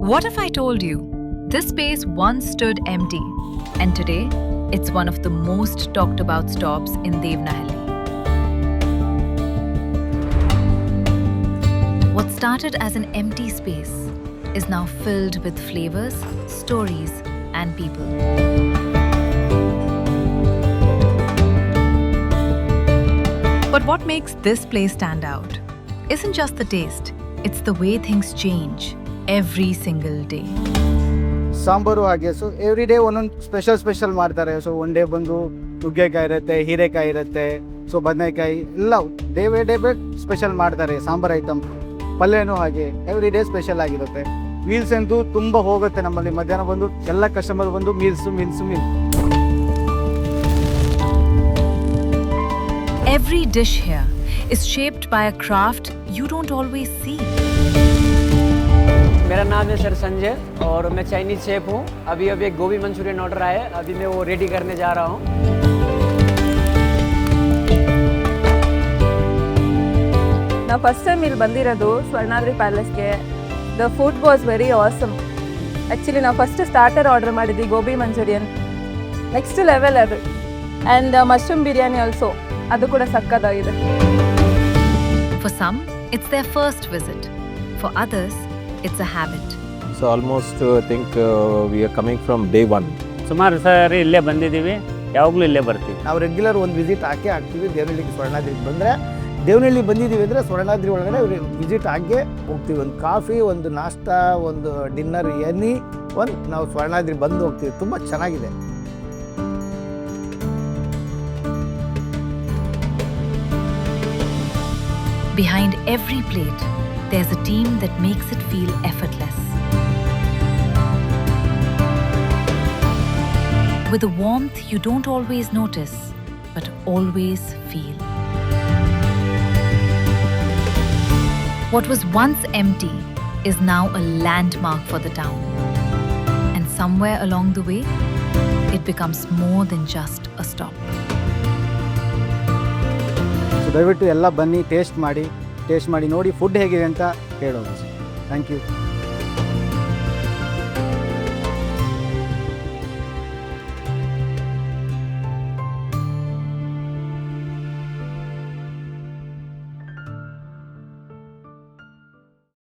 What if I told you this space once stood empty and today it's one of the most talked about stops in Devnahalli? What started as an empty space is now filled with flavors, stories, and people. But what makes this place stand out isn't just the taste, it's the way things change every single day. Sambar ಹಾಗೆ so every day ಒಂದೊಂದು special ಮಾಡ್ತಾರೆ. So one day ಬಂದು ನುಗ್ಗೆಕಾಯಿ ಇರುತ್ತೆ, ಹೀರೆಕಾಯಿ ಇರುತ್ತೆ, so ಬದನೆಕಾಯಿ ಎಲ್ಲ ಡೇ ಬೈ ಸ್ಪೆಷಲ್ ಮಾಡ್ತಾರೆ. ಸಾಂಬಾರು ಐಟಮ್, ಪಲ್ಯನೂ ಹಾಗೆ ಎವ್ರಿ ಡೇ ಸ್ಪೆಷಲ್ ಆಗಿರುತ್ತೆ. ಮೀಲ್ಸ್ ಅಂತೂ ತುಂಬ ಹೋಗುತ್ತೆ ನಮ್ಮಲ್ಲಿ. ಮಧ್ಯಾಹ್ನ ಬಂದು ಎಲ್ಲ ಕಸ್ಟಮರ್ ಬಂದು meals. Every dish here is shaped by a craft you don't always see. मेरा नाम है सर संजय और मैं चाइनीज़ शेफ़ हूँ. अभी एक गोभी मंचूरियन ऑर्डर आया है, अभी मैं वो रेडी करने जा रहा हूँ. ನಾವು ಫಸ್ಟ್ ಟೈಮ್ ಇಲ್ಲಿ ಬಂದಿರೋದು ಸ್ವರ್ಣಾದ್ರಿ ಪ್ಯಾಲೇಸ್ಗೆ. The food was very awesome. Actually ನಾವು ಫಸ್ಟ್ ಸ್ಟಾರ್ಟರ್ ಆರ್ಡರ್ ಮಾಡಿದ್ವಿ, ಗೋಬಿ ಮಂಚೂರಿಯನ್. ನೆಕ್ಸ್ಟ್ ಲೆವೆಲ್ ಅದು. ಆ್ಯಂಡ್ ಮಶ್ರೂಮ್ ಬಿರಿಯಾನಿ ಆಲ್ಸೋ, ಅದು ಕೂಡ ಸಕ್ಕತ್ತಾಗಿದೆ. For some, it's their first visit. For others, it's a habit. So almost I think we are coming from day one. ಸುಮಾರು ಸಾರಿ ಇಲ್ಲೇ ಬಂದಿದ್ದೀವಿ, ಯಾವಾಗಲೂ ಇಲ್ಲೇ ಬರ್ತೀವಿ. ನಾವು ರೆಗ್ಯುಲರ್ ಒಂದು ವಿಸಿಟ್ ಹಾಕ್ತೀವಿ ದೇವನಹಳ್ಳಿಗೆ. ಸ್ವರ್ಣಾದ್ರಿಗೆ ಬಂದರೆ ದೇವನಹಳ್ಳಿ ಬಂದಿದ್ದೀವಿ ಅಂದರೆ ಸ್ವರ್ಣಾದ್ರಿ ಒಳಗಡೆ ವಿಸಿಟ್ ಆಗೇ ಹೋಗ್ತೀವಿ. ಒಂದು ಕಾಫಿ, ಒಂದು ನಾಷ್ಟ, ಒಂದು ಡಿನ್ನರ್, ಎನಿ ಒಂದು ನಾವು ಸ್ವರ್ಣಾದ್ರಿ ಬಂದು ಹೋಗ್ತೀವಿ. ತುಂಬ ಚೆನ್ನಾಗಿದೆ. Behind every plate, there's a team that makes it feel effortless. With a warmth you don't always notice, but always feel. What was once empty is now a landmark for the town. And somewhere along the way, it becomes more than just a stop. So ದಯವಿಟ್ಟು ಎಲ್ಲ ಬನ್ನಿ, taste ಮಾಡಿ ನೋಡಿ food ಹೇಗಿದೆ ಅಂತ ಹೇಳೋದು. Thank you.